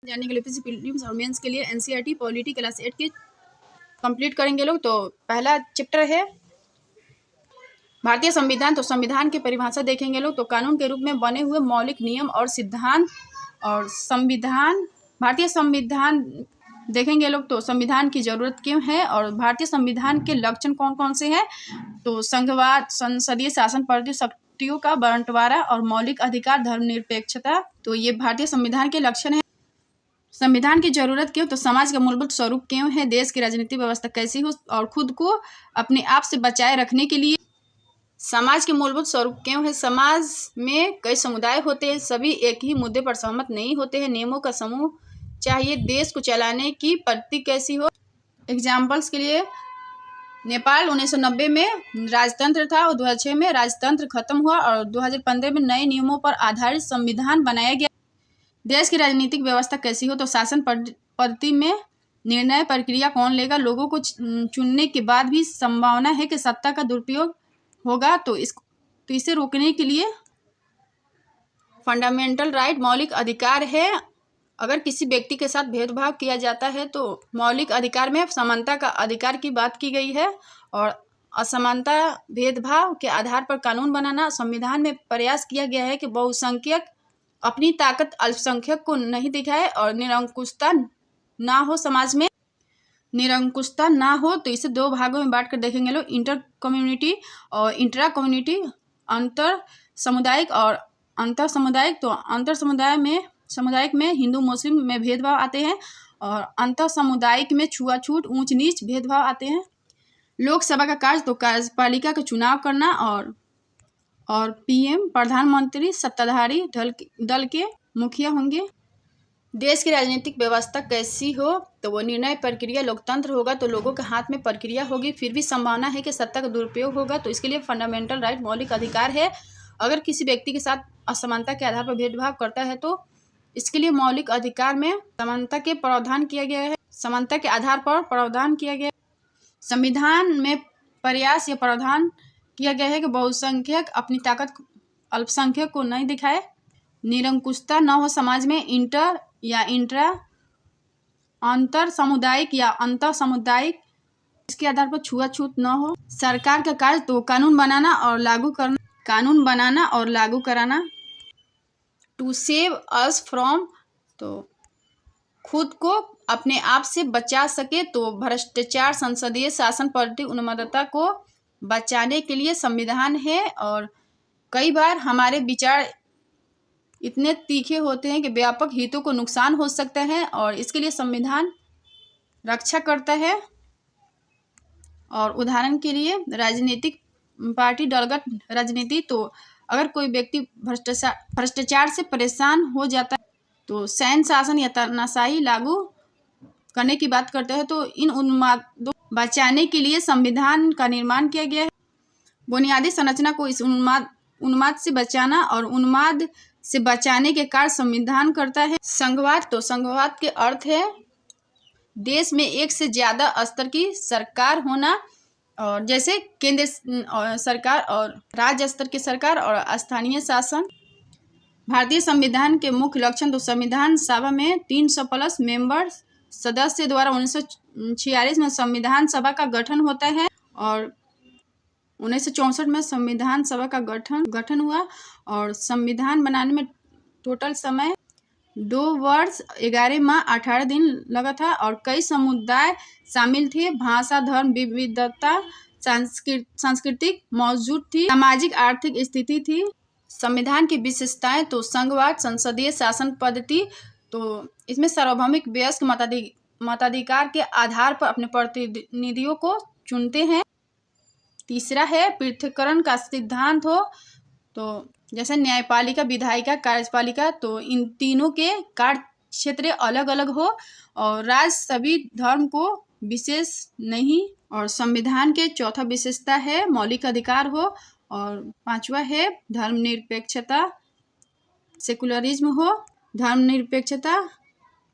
जानने के लिए यूपीएससी प्रीलिम्स और मेंस के लिए एनसीईआरटी पॉलिटी क्लास 8 के कंप्लीट करेंगे लोग। तो पहला चैप्टर है भारतीय संविधान। तो संविधान की परिभाषा देखेंगे लोग। तो कानून के रूप में बने हुए मौलिक नियम और सिद्धांत और संविधान, भारतीय संविधान देखेंगे लोग। तो संविधान की जरूरत क्यों है और भारतीय संविधान के लक्षण कौन कौन से हैं। तो संघवाद, संसदीय शासन पद्धति, शक्तियों का बंटवारा और मौलिक अधिकार, धर्मनिरपेक्षता। तो ये भारतीय संविधान के लक्षण है। संविधान की जरूरत क्यों। तो समाज का मूलभूत स्वरूप क्यों है, देश की राजनीतिक व्यवस्था कैसी हो और खुद को अपने आप से बचाए रखने के लिए। समाज के मूलभूत स्वरूप क्यों है। समाज में कई समुदाय होते हैं, सभी एक ही मुद्दे पर सहमत नहीं होते हैं। नियमों का समूह चाहिए, देश को चलाने की पद्धति कैसी हो। एग्जाम्पल्स के लिए नेपाल 1990 में राजतंत्र था और 2006 में राजतंत्र खत्म हुआ और 2015 में नए नियमों पर आधारित संविधान बनाया गया। देश की राजनीतिक व्यवस्था कैसी हो। तो शासन पद्धति में निर्णय प्रक्रिया कौन लेगा, लोगों को चुनने के बाद भी संभावना है कि सत्ता का दुरुपयोग होगा। तो इसे रोकने के लिए फंडामेंटल राइट, मौलिक अधिकार है। अगर किसी व्यक्ति के साथ भेदभाव किया जाता है तो मौलिक अधिकार में समानता का अधिकार की बात की गई है और असमानता, भेदभाव के आधार पर कानून बनाना। संविधान में प्रयास किया गया है कि बहुसंख्यक अपनी ताकत अल्पसंख्यक को नहीं दिखाए और निरंकुशता ना हो, समाज में निरंकुशता ना हो। तो इसे दो भागों में बांट कर देखेंगे लोग, इंटर कम्युनिटी और इंट्रा कम्युनिटी, अंतर सामुदायिक और अंतर सामुदायिक। तो अंतर सामुदायिक में हिंदू मुस्लिम में भेदभाव आते हैं और अंतर सामुदायिक में छुआछूत, ऊंच नीच भेदभाव आते हैं। लोकसभा का कार्य, तो कार्यपालिका का चुनाव करना और पीएम, प्रधानमंत्री सत्ताधारी दल के मुखिया होंगे। देश की राजनीतिक व्यवस्था कैसी हो। तो वो निर्णय प्रक्रिया लोकतंत्र होगा, तो लोगों के हाथ में प्रक्रिया होगी, फिर भी संभावना है कि सत्ता का दुरुपयोग होगा। तो इसके लिए फंडामेंटल राइट, मौलिक अधिकार है। अगर किसी व्यक्ति के साथ असमानता के आधार पर भेदभाव करता है तो इसके लिए मौलिक अधिकार में समानता के प्रावधान किया गया है, समानता के आधार पर प्रावधान किया गया है। संविधान में प्रयास या प्रावधान किया गया है कि बहुसंख्यक अपनी ताकत अल्पसंख्यक को नहीं दिखाए, निरंकुशता न हो समाज में, इंटर या इंट्रा, अंतर सामुदायिक या अंतर सामुदायिक, इसके आधार पर छुआछूत न हो। सरकार का कार्य, तो कानून बनाना और लागू कराना। टू सेव अस फ्रॉम, तो खुद को अपने आप से बचा सके। तो भ्रष्टाचार, संसदीय शासन पद्धति, उन्मत्तता को बचाने के लिए संविधान है। और कई बार हमारे विचार इतने तीखे होते हैं कि व्यापक हितों को नुकसान हो सकता है और इसके लिए संविधान रक्षा करता है। और उदाहरण के लिए राजनीतिक पार्टी, दलगत राजनीति। तो अगर कोई व्यक्ति भ्रष्टाचार से परेशान हो जाता है तो सैन्य शासन या तानाशाही लागू करने की बात करते हैं। तो इन उन्मादों बचाने के लिए संविधान का निर्माण किया गया है। बुनियादी संरचना को इस उन्माद से बचाना और उन्माद से बचाने के कार्य संविधान करता है। संघवाद, तो संघवाद के अर्थ है देश में एक से ज्यादा स्तर की सरकार होना, और जैसे केंद्र सरकार और राज्य स्तर की सरकार और स्थानीय शासन। भारतीय संविधान के मुख्य लक्षण, तो संविधान सभा में 300+ मेंबर सदस्य द्वारा 1946 में संविधान सभा का गठन होता है और 1964 में संविधान सभा का गठन हुआ और संविधान बनाने में टोटल समय 2 वर्ष 11 माह 18 दिन लगा था और कई समुदाय शामिल थे। भाषा, धर्म विविधता, सांस्कृतिक मौजूद थी, सामाजिक आर्थिक स्थिति थी। संविधान की विशेषताएं, तो संघवाद, संसदीय शासन पद्धति। तो इसमें सार्वभौमिक वयस्क मताधिकार के आधार पर अपने प्रतिनिधियों को चुनते हैं। तीसरा है पृथक्करण का सिद्धांत हो, तो जैसे न्यायपालिका, विधायिका, कार्यपालिका। तो इन तीनों के कार्य क्षेत्र अलग अलग हो और राज्य सभी धर्म को विशेष नहीं। और संविधान के चौथा विशेषता है मौलिक अधिकार हो और पांचवा है धर्मनिरपेक्षता, सेकुलरिज्म हो। धर्मनिरपेक्षता,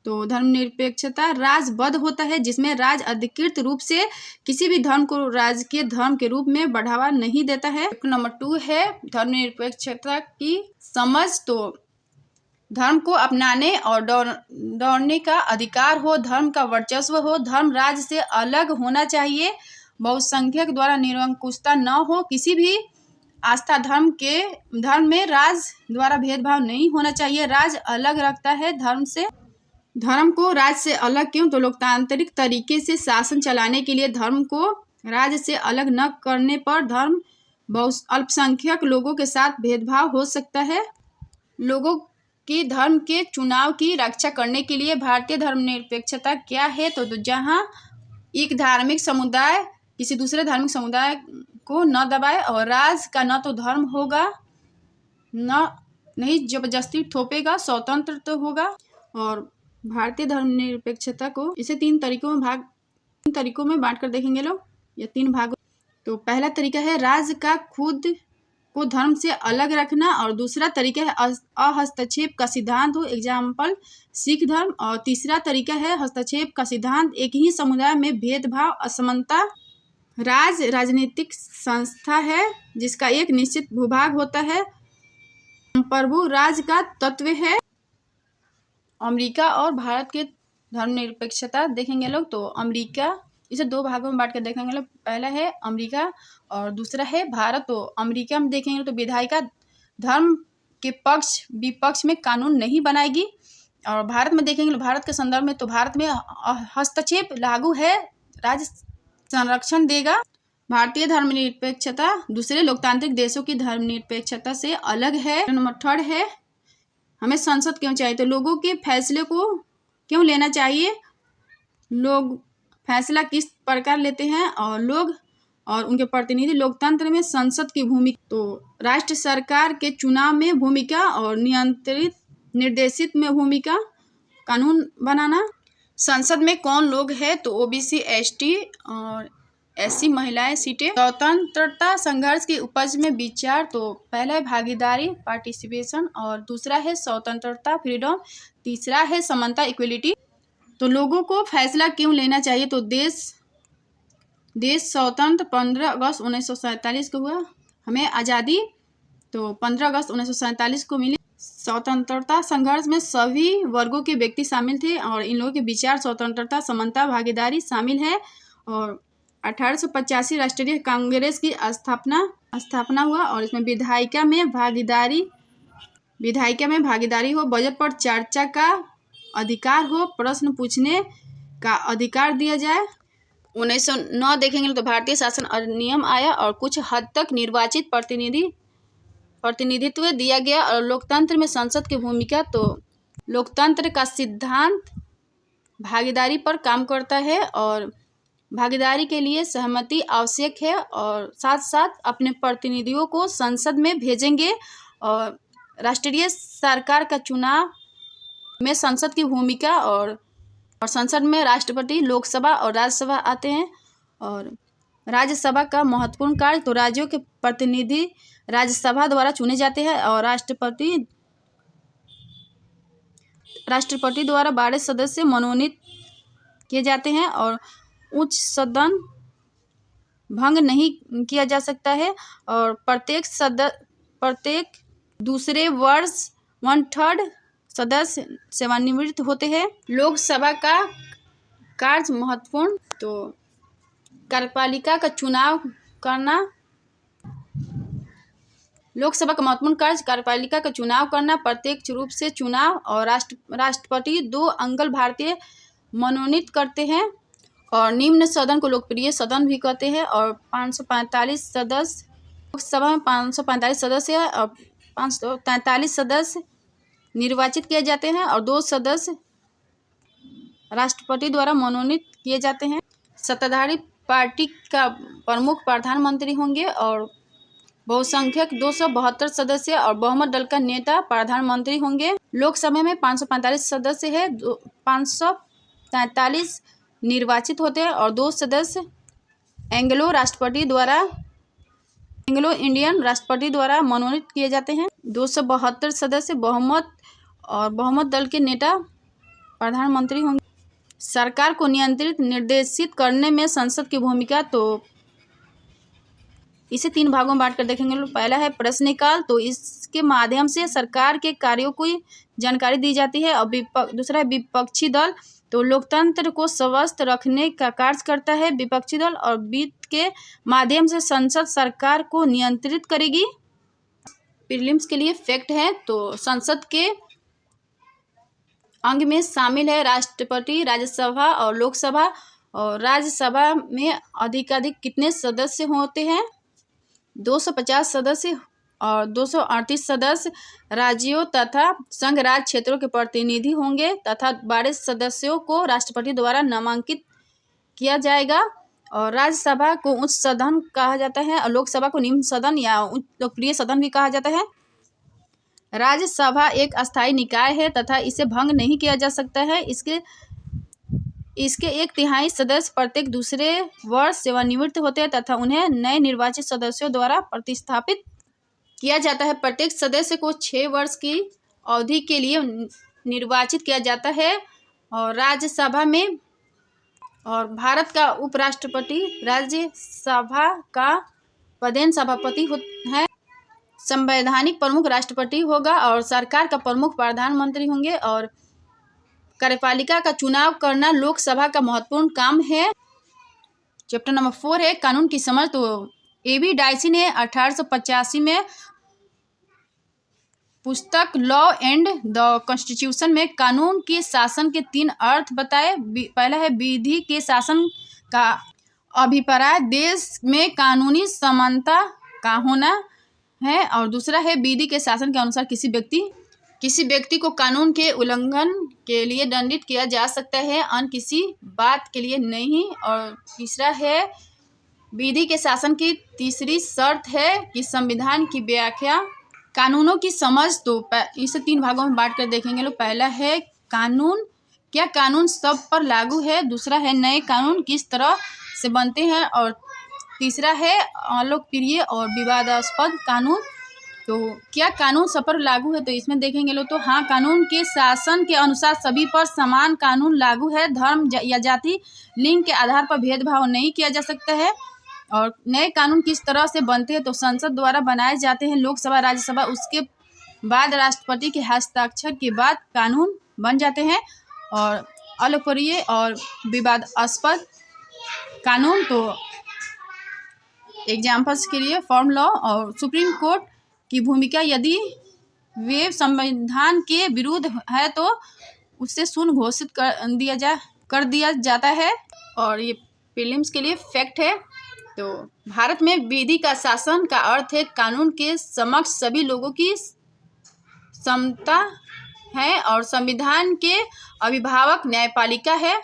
तो धर्मनिरपेक्षता राजबद्ध होता है जिसमें राज्य अधिकृत रूप से किसी भी धर्म को राजकीय धर्म के रूप में बढ़ावा नहीं देता है। नंबर 2 है धर्मनिरपेक्षता की समझ। तो धर्म को अपनाने और दौड़ने का अधिकार हो, धर्म का वर्चस्व हो, धर्म राज्य से अलग होना चाहिए, बहुसंख्यक द्वारा निरंकुशता न हो, किसी भी आस्था धर्म में राज्य द्वारा भेदभाव नहीं होना चाहिए, राज्य अलग रखता है धर्म से। धर्म को राज्य से अलग क्यों? तो लोकतांत्रिक तरीके से शासन चलाने के लिए धर्म को राज्य से अलग न करने पर धर्म बहुत अल्पसंख्यक लोगों के साथ भेदभाव हो सकता है। लोगों की धर्म के चुनाव की रक्षा करने के लिए भारतीय धर्मनिरपेक्षता क्या है? तो जहाँ एक धार्मिक समुदाय किसी दूसरे धार्मिक समुदाय को न दबाए और राज्य का न तो धर्म होगा नहीं जबरदस्ती थोपेगा, स्वतंत्र तो होगा। और भारतीय धर्मनिरपेक्षता को इसे तीन तरीकों में बांट कर देखेंगे लोग, या 3 भागों। तो पहला तरीका है राज्य का खुद को धर्म से अलग रखना, और दूसरा तरीका है अहस्तक्षेप का सिद्धांत हो, एग्जाम्पल सिख धर्म, और तीसरा तरीका है हस्तक्षेप का सिद्धांत, एक ही समुदाय में भेदभाव, असमानता। राज्य राजनीतिक संस्था है जिसका एक निश्चित भूभाग होता है, प्रभु राज्य का तत्व है। अमेरिका और भारत के धर्मनिरपेक्षता देखेंगे लोग। तो अमेरिका, इसे 2 भागों में बांट कर देखेंगे लोग, पहला है अमेरिका और दूसरा है भारत। तो अमेरिका में देखेंगे तो विधायिका धर्म के पक्ष विपक्ष में कानून नहीं बनाएगी, और भारत में देखेंगे तो भारत के संदर्भ में तो भारत में हस्तक्षेप लागू है, राज्य संरक्षण देगा। भारतीय धर्मनिरपेक्षता दूसरे लोकतांत्रिक देशों की धर्मनिरपेक्षता से अलग है। नंबर 3 है हमें संसद क्यों चाहिए? तो लोगों के फैसले को क्यों लेना चाहिए, लोग फैसला किस प्रकार लेते हैं, और लोग और उनके प्रतिनिधि लोकतंत्र में संसद की भूमिका। तो राष्ट्र सरकार के चुनाव में भूमिका और नियंत्रित निर्देशित में भूमिका, कानून बनाना। संसद में कौन लोग हैं? तो ओबीसी, एसटी और एससी महिलाएं सीटें। स्वतंत्रता संघर्ष की उपज में विचार। तो पहला है भागीदारी पार्टिसिपेशन, और दूसरा है स्वतंत्रता फ्रीडम, तीसरा है समानता इक्वलिटी। तो लोगों को फैसला क्यों लेना चाहिए? तो देश स्वतंत्र 15 अगस्त 1947 को हुआ, हमें आज़ादी तो 15 अगस्त 1947 को मिली। स्वतंत्रता संघर्ष में सभी वर्गों के व्यक्ति शामिल थे, और इन लोगों के विचार स्वतंत्रता, समानता, भागीदारी शामिल है। और 1885 राष्ट्रीय कांग्रेस की स्थापना हुआ, और इसमें विधायिका में भागीदारी हो, बजट पर चर्चा का अधिकार हो, प्रश्न पूछने का अधिकार दिया जाए। 1909 देखेंगे तो भारतीय शासन अधिनियम आया, और कुछ हद तक निर्वाचित प्रतिनिधित्व दिया गया। और लोकतंत्र में संसद की भूमिका। तो लोकतंत्र का सिद्धांत भागीदारी पर काम करता है, और भागीदारी के लिए सहमति आवश्यक है, और साथ साथ अपने प्रतिनिधियों को संसद में भेजेंगे। और राष्ट्रीय सरकार का चुनाव में संसद की भूमिका, और संसद में राष्ट्रपति, लोकसभा और राज्यसभा आते हैं। और राज्यसभा का महत्वपूर्ण कार्य। तो राज्यों के प्रतिनिधि राज्यसभा द्वारा चुने जाते हैं, और राष्ट्रपति द्वारा 12 सदस्य मनोनीत किए जाते हैं, और उच्च सदन भंग नहीं किया जा सकता है। और प्रत्येक दूसरे वर्ष 1/3 सदस्य सेवानिवृत्त होते हैं। लोकसभा का कार्य महत्वपूर्ण। तो कार्यपालिका का चुनाव करना। लोकसभा का महत्वपूर्ण कार्य कार्यपालिका का चुनाव करना, प्रत्यक्ष रूप से चुनाव, और राष्ट्रपति 2 अंगल भारतीय मनोनीत करते हैं। और निम्न सदन को लोकप्रिय सदन भी कहते हैं। और 545 सदस्य, लोकसभा में 545 सदस्य है, और 543 सदस्य निर्वाचित किए जाते हैं, और 2 सदस्य राष्ट्रपति द्वारा मनोनीत किए जाते हैं। सत्ताधारी पार्टी का प्रमुख प्रधानमंत्री होंगे, और बहुसंख्यक 272 सदस्य और बहुमत दल का नेता प्रधानमंत्री होंगे। लोकसभा में 545 सदस्य है, 543 निर्वाचित होते हैं, और 2 सदस्य एंग्लो इंडियन राष्ट्रपति द्वारा मनोनीत किए जाते हैं। 272 सदस्य बहुमत दल के नेता प्रधानमंत्री होंगे। सरकार को नियंत्रित निर्देशित करने में संसद की भूमिका। तो इसे 3 भागों में बांट कर देखेंगे लोग। पहला है प्रश्नकाल, तो इसके माध्यम से सरकार के कार्यों की जानकारी दी जाती है। और दूसरा है विपक्षी दल, तो लोकतंत्र को स्वस्थ रखने का कार्य करता है विपक्षी दल। और वित्त के माध्यम से संसद सरकार को नियंत्रित करेगी। प्रीलिम्स के लिए फैक्ट है, तो संसद के अंग में शामिल है राष्ट्रपति, राज्यसभा और लोकसभा। और राज्यसभा में अधिकाधिक कितने सदस्य होते हैं? 250 सदस्य। और 238 सदस्य राज्यों तथा संघ राज्य क्षेत्रों के प्रतिनिधि होंगे तथा 12 सदस्यों को राष्ट्रपति द्वारा नामांकित किया जाएगा। और राज्यसभा को उच्च सदन कहा जाता है और लोकसभा को निम्न सदन या उच्च लोकप्रिय सदन भी कहा जाता है। राज्यसभा एक अस्थायी निकाय है तथा इसे भंग नहीं किया जा सकता है। इसके 1/3 सदस्य प्रत्येक दूसरे वर्ष सेवानिवृत्त होते हैं तथा उन्हें नए निर्वाचित सदस्यों द्वारा प्रतिस्थापित किया जाता है। प्रत्येक सदस्य को 6 वर्ष की अवधि के लिए निर्वाचित किया जाता है। और राज्यसभा में और भारत का उपराष्ट्रपति राज्यसभा का प्रधान सभापति है। संवैधानिक प्रमुख राष्ट्रपति होगा और सरकार का प्रमुख प्रधानमंत्री होंगे। और कार्यपालिका का चुनाव करना लोकसभा का महत्वपूर्ण काम है। चैप्टर नंबर 4 है कानून की समझ, तो एबी डायसी ने 1885 में पुस्तक लॉ एंड द कॉन्स्टिट्यूशन में कानून के शासन के 3 अर्थ बताए। पहला है विधि के शासन का अभिप्राय देश में कानूनी समानता का होना है। और दूसरा है विधि के शासन के अनुसार किसी व्यक्ति को कानून के उल्लंघन के लिए दंडित किया जा सकता है, अन्य किसी बात के लिए नहीं। और तीसरा है विधि के शासन की तीसरी शर्त है कि संविधान की व्याख्या। कानूनों की समझ, तो इसे 3 भागों में बांट कर देखेंगे लोग। पहला है कानून, क्या कानून सब पर लागू है? दूसरा है नए कानून किस तरह से बनते हैं? और तीसरा है अलोकप्रिय और विवादास्पद कानून, तो क्या कानून सब पर लागू है? तो इसमें देखेंगे लोग, तो हाँ, कानून के शासन के अनुसार सभी पर समान कानून लागू है। धर्म या जाति, लिंग के आधार पर भेदभाव नहीं किया जा सकता है। और नए कानून किस तरह से बनते हैं? तो संसद द्वारा बनाए जाते हैं, लोकसभा, राज्यसभा, उसके बाद राष्ट्रपति के हस्ताक्षर के बाद कानून बन जाते हैं। और अलोकप्रिय और विवादास्पद कानून, तो एग्जाम्पल्स के लिए फॉर्म लॉ और सुप्रीम कोर्ट की भूमिका, यदि वे संविधान के विरुद्ध है तो उससे शून्य घोषित कर दिया जाता है। और ये प्रीलिम्स के लिए फैक्ट है, तो भारत में विधि का शासन का अर्थ है कानून के समक्ष सभी लोगों की समता है। और संविधान के अभिभावक न्यायपालिका है।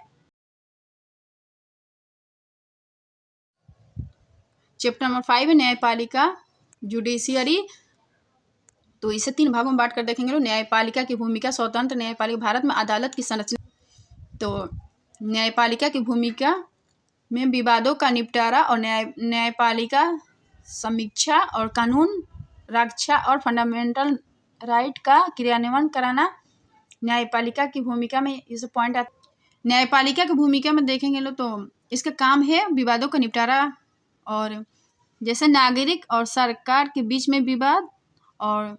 चैप्टर नंबर 5 है न्यायपालिका, जुडिशियरी, तो इसे 3 भागों में बांट कर देखेंगे लोग। न्यायपालिका की भूमिका, स्वतंत्र न्यायपालिका, भारत में अदालत की संरचना, तो न्यायपालिका की भूमिका में विवादों का निपटारा और न्यायपालिका समीक्षा और कानून रक्षा और फंडामेंटल राइट का क्रियान्वयन कराना न्यायपालिका की भूमिका में इस पॉइंट आता। न्यायपालिका की भूमिका में देखेंगे लोग, तो इसका काम है विवादों का निपटारा, और जैसे नागरिक और सरकार के बीच में विवाद, और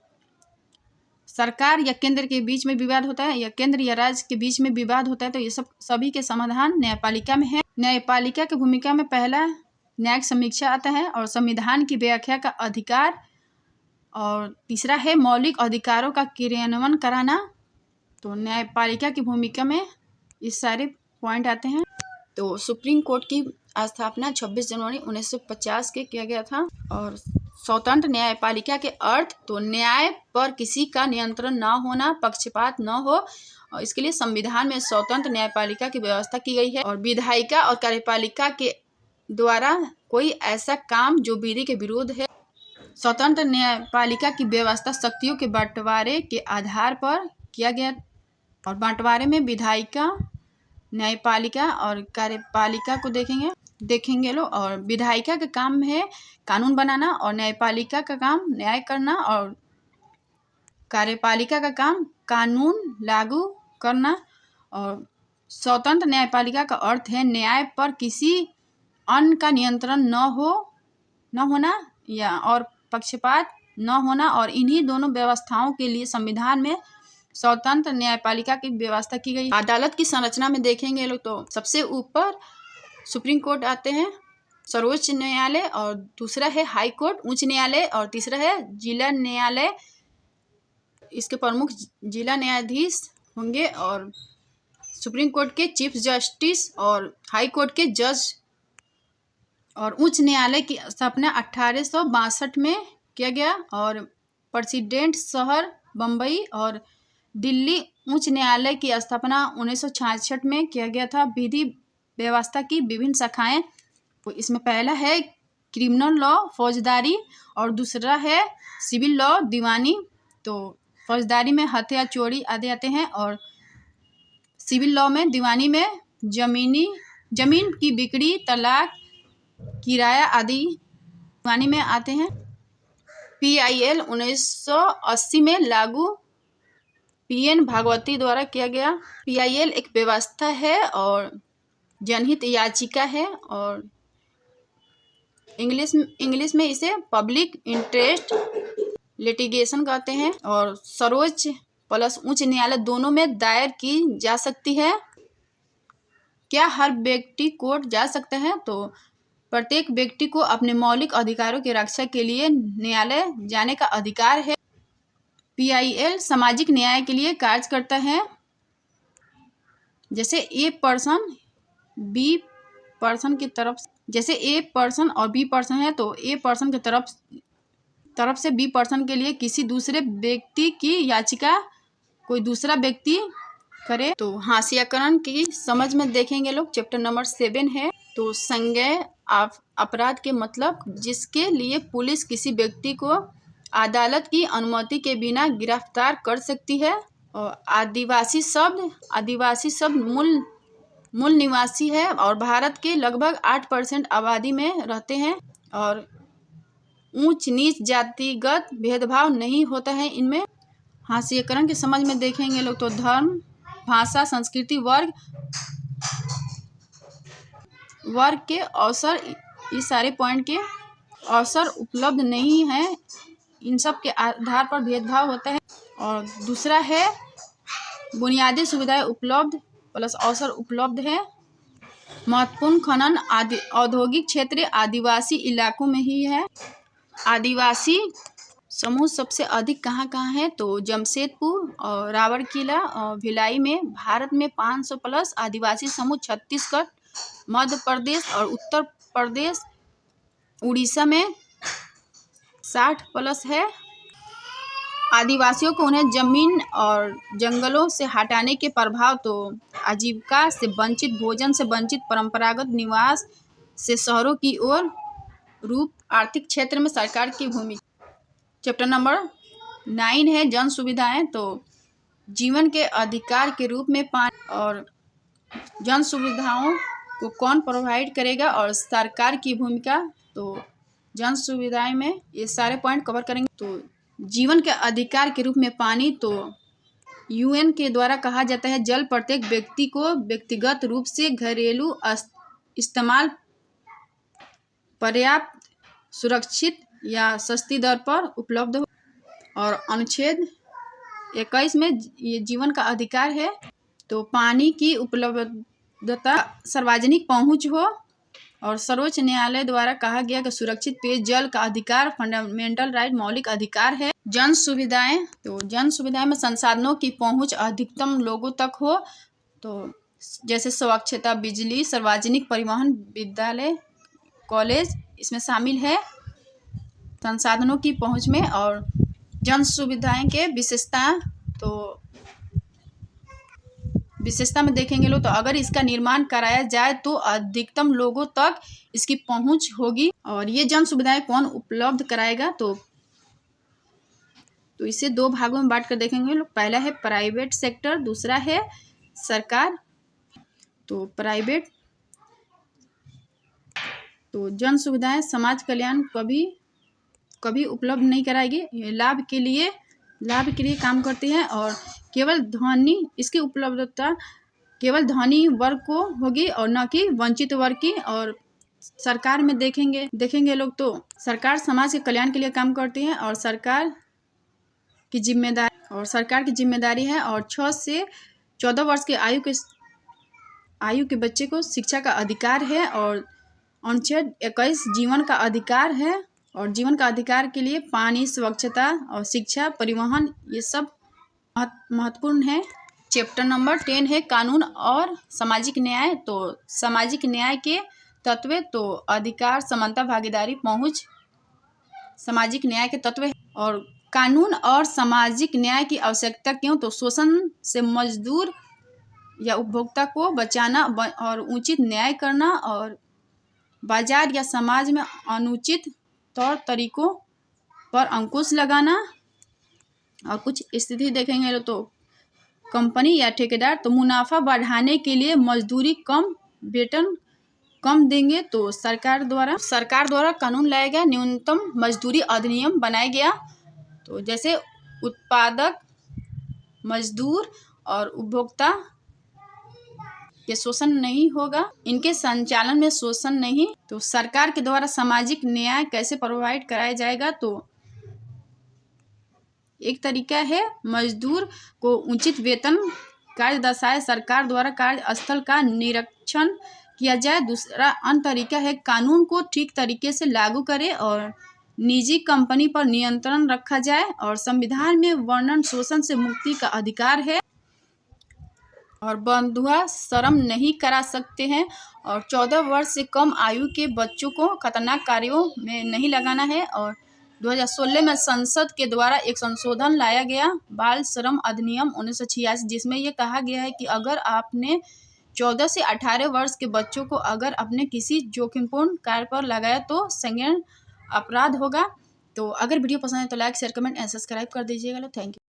सरकार या केंद्र के बीच में विवाद होता है या केंद्र या राज्य के बीच में विवाद होता है, तो ये सब सभी के समाधान न्यायपालिका में है। न्यायपालिका की भूमिका में पहला न्यायिक समीक्षा आता है और संविधान की व्याख्या का अधिकार, और तीसरा है मौलिक अधिकारों का क्रियान्वयन कराना। तो न्यायपालिका की भूमिका में इस सारे पॉइंट आते हैं। तो सुप्रीम कोर्ट की स्थापना 26 जनवरी 1950 के किया गया था। और स्वतंत्र न्यायपालिका के अर्थ, तो न्याय पर किसी का नियंत्रण न होना, पक्षपात न हो, और इसके लिए संविधान में स्वतंत्र न्यायपालिका की व्यवस्था की गई है। और विधायिका और कार्यपालिका के द्वारा कोई ऐसा काम जो विधि के विरुद्ध है। स्वतंत्र न्यायपालिका की व्यवस्था शक्तियों के बंटवारे के आधार पर किया गया, और बंटवारे में विधायिका, न्यायपालिका और कार्यपालिका को देखेंगे लोग। और विधायिका का काम है कानून बनाना, और न्यायपालिका का काम न्याय करना, और कार्यपालिका का काम कानून लागू करना। और स्वतंत्र न्यायपालिका का अर्थ है न्याय पर किसी अन्य का नियंत्रण न होना, या और पक्षपात न होना, और इन्हीं दोनों व्यवस्थाओं के लिए संविधान में स्वतंत्र न्यायपालिका की व्यवस्था की गई। अदालत की संरचना में देखेंगे लोग तो सबसे ऊपर सुप्रीम कोर्ट आते हैं, सर्वोच्च न्यायालय, और दूसरा है हाई कोर्ट उच्च न्यायालय, और तीसरा है जिला न्यायालय। इसके प्रमुख जिला न्यायाधीश होंगे, और सुप्रीम कोर्ट के चीफ जस्टिस और हाई कोर्ट के जज। और उच्च न्यायालय की स्थापना 1862 में किया गया, और प्रेसिडेंट शहर बम्बई और दिल्ली उच्च न्यायालय की स्थापना 1966 में किया गया था। विधि व्यवस्था की विभिन्न शाखाएं, तो इसमें पहला है क्रिमिनल लॉ फौजदारी, और दूसरा है सिविल लॉ दीवानी। तो फौजदारी में हत्या चोरी आदि आते हैं, और सिविल लॉ में दीवानी में जमीन की बिक्री तलाक किराया आदि दीवानी में आते हैं। PIL 1980 में लागू PN भागवती द्वारा किया गया। PIL एक व्यवस्था है और जनहित याचिका है, और इंग्लिश में इसे पब्लिक इंटरेस्ट लिटिगेशन कहते हैं, और सर्वोच्च प्लस उच्च न्यायालय दोनों में दायर की जा सकती है। क्या हर व्यक्ति कोर्ट जा सकता है? तो प्रत्येक व्यक्ति को अपने मौलिक अधिकारों की रक्षा के लिए न्यायालय जाने का अधिकार है। PIL सामाजिक न्याय के लिए कार्य करता है। जैसे A पर्सन B पर्सन की तरफ, जैसे A पर्सन और B पर्सन है, तो A पर्सन की तरफ से B पर्सन के लिए किसी दूसरे व्यक्ति की याचिका कोई दूसरा व्यक्ति करे। तो हाशियाकरण की समझ में देखेंगे लोग, चैप्टर नंबर 7 है। तो संज्ञेय अपराध के मतलब जिसके लिए पुलिस किसी व्यक्ति को अदालत की अनुमति के बिना गिरफ्तार कर सकती है। और आदिवासी शब्द मूल निवासी है, और भारत के लगभग 8% आबादी में रहते हैं, और ऊंच नीच जातिगत भेदभाव नहीं होता है इनमें। हाशियाकरण की समझ में देखेंगे लोग तो धर्म, भाषा, संस्कृति, वर्ग के अवसर, इस सारे पॉइंट के अवसर उपलब्ध नहीं है, इन सब के आधार पर भेदभाव होता है। और दूसरा है बुनियादी सुविधाएं उपलब्ध प्लस अवसर उपलब्ध है। महत्वपूर्ण खनन औद्योगिक क्षेत्र आदिवासी इलाकों में ही है। आदिवासी समूह सबसे अधिक कहाँ है? तो जमशेदपुर और रावरकिला और भिलाई में। भारत में 500 प्लस आदिवासी समूह छत्तीसगढ़, मध्य प्रदेश और उत्तर प्रदेश, उड़ीसा में 60 प्लस है। आदिवासियों को उन्हें जमीन और जंगलों से हटाने के प्रभाव, तो आजीविका से वंचित, भोजन से वंचित, परंपरागत निवास से शहरों की ओर रूप, आर्थिक क्षेत्र में सरकार की भूमिका। चैप्टर नंबर 9 है जन सुविधाएं। तो जीवन के अधिकार के रूप में पानी और जन सुविधाओं को कौन प्रोवाइड करेगा और सरकार की भूमिका। तो जन सुविधाएं में ये सारे पॉइंट कवर करेंगे। तो जीवन के अधिकार के रूप में पानी, तो UN के द्वारा कहा जाता है जल प्रत्येक व्यक्ति को व्यक्तिगत रूप से घरेलू इस्तेमाल पर्याप्त, सुरक्षित या सस्ती दर पर उपलब्ध हो। और अनुच्छेद 21 में ये जीवन का अधिकार है। तो पानी की उपलब्धता, सार्वजनिक पहुंच हो, और सर्वोच्च न्यायालय द्वारा कहा गया कि सुरक्षित पेयजल का अधिकार फंडामेंटल राइट, मौलिक अधिकार है। जन सुविधाएं, तो जन सुविधाएं में संसाधनों की पहुंच अधिकतम लोगों तक हो। तो जैसे स्वच्छता, बिजली, सार्वजनिक परिवहन, विद्यालय, कॉलेज इसमें शामिल है संसाधनों की पहुंच में। और जन सुविधाएं के विशेषता, तो विशेषता में देखेंगे लोग, तो अगर इसका निर्माण कराया जाए तो अधिकतम लोगों तक इसकी पहुंच होगी। और ये जन सुविधाएं कौन उपलब्ध कराएगा? तो इसे 2 भागों में बांट कर देखेंगे लोग। पहला है प्राइवेट सेक्टर, दूसरा है सरकार। तो प्राइवेट, तो जन सुविधाएं समाज कल्याण कभी उपलब्ध नहीं कराएगी, लाभ के लिए काम करती है। और केवल धनी, इसकी उपलब्धता केवल धनी वर्ग को होगी और न कि वंचित वर्ग की। और सरकार में देखेंगे लोग तो सरकार समाज के कल्याण के लिए काम करती है और सरकार की जिम्मेदारी है। और 6 से 14 वर्ष की आयु के बच्चे को शिक्षा का अधिकार है। और अनुच्छेद 21 जीवन का अधिकार है। और जीवन का अधिकार के लिए पानी, स्वच्छता और शिक्षा, परिवहन ये सब महत्वपूर्ण है। चैप्टर नंबर 10 है कानून और सामाजिक न्याय। तो सामाजिक न्याय के तत्व तो अधिकार, समानता, भागीदारी, पहुंच सामाजिक न्याय के तत्व है। और कानून और सामाजिक न्याय की आवश्यकता क्यों? तो शोषण से मजदूर या उपभोक्ता को बचाना और उचित न्याय करना और बाजार या समाज में अनुचित तौर तरीकों पर अंकुश लगाना। और कुछ स्थिति देखेंगे तो कंपनी या ठेकेदार तो मुनाफा बढ़ाने के लिए मजदूरी कम, वेतन कम देंगे। तो सरकार द्वारा कानून लाया गया, न्यूनतम मजदूरी अधिनियम बनाया गया। तो जैसे उत्पादक, मजदूर और उपभोक्ता के शोषण नहीं होगा, इनके संचालन में शोषण नहीं। तो सरकार के द्वारा सामाजिक न्याय कैसे प्रोवाइड कराया जाएगा? तो एक तरीका है मजदूर को उचित वेतन, कार्यदशाएं सरकार द्वारा कार्यस्थल का निरीक्षण किया जाए। दूसरा अन्य तरीका है कानून को ठीक तरीके से लागू करें और निजी कंपनी पर नियंत्रण रखा जाए। और संविधान में वर्णन शोषण से मुक्ति का अधिकार है। और बंधुआ श्रम नहीं करा सकते हैं। और 14 वर्ष से कम आयु के बच्चों को खतरनाक कार्यों में नहीं लगाना है। और 2016 में संसद के द्वारा एक संशोधन लाया गया, बाल श्रम अधिनियम 1986, जिसमें यह कहा गया है कि अगर आपने 14 से 18 वर्ष के बच्चों को अगर अपने किसी जोखिमपूर्ण कार्य पर लगाया तो संज्ञेय अपराध होगा। तो अगर वीडियो पसंद है तो like, share, comment and subscribe कर दीजिएगा। Thank you.